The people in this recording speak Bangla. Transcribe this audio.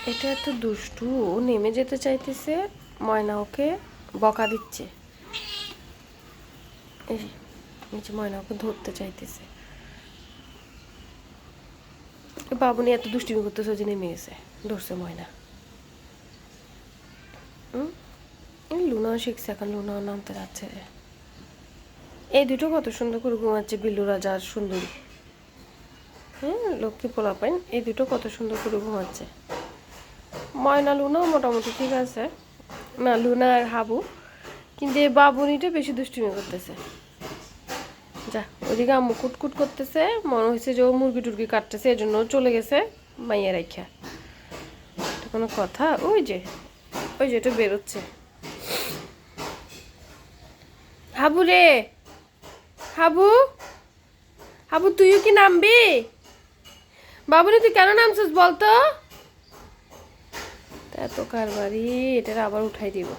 এটা এত দুষ্টু, ও নেমে যেতে চাইতেছে, ময়না ওকে বকা দিচ্ছে। এই নিচে ময়না ওকে ধরতে চাইতেছে। বাবুনি এত দুষ্টুমি করতেছে, যে নেমে গেছে, ধরছে ময়না। লুনাও শিখছে, এখন লুনাও নামতে যাচ্ছে। এই দুটো কত সুন্দর করে ঘুমাচ্ছে, বিল্লু রাজা আর সুন্দরী। হ্যাঁ, লক্ষ্মী পোলাপাইন, এই দুটো কত সুন্দর করে ঘুমাচ্ছে। ময়না লুনাও মোটামুটি ঠিক আছে, না লুনা আর হাবু, কিন্তু এই বাবুনিটা বেশি দুষ্টুমি করতেছে। যা, ওইদিকে আম্মু কুটকুট করতেছে, মনে হয়েছে যে ও মুরগি টুরগি কাটতেছে, এই জন্য চলে গেছে মাইয়া রাইখা। এটা কোনো কথা? ওই যে এটা বেরোচ্ছে। হাবু রে, হাবু, হাবু তুইও কি নামবি? বাবুনি তুই কেন নামছিস বলতো? এত কারবারি, এটার আবার উঠাই দিব।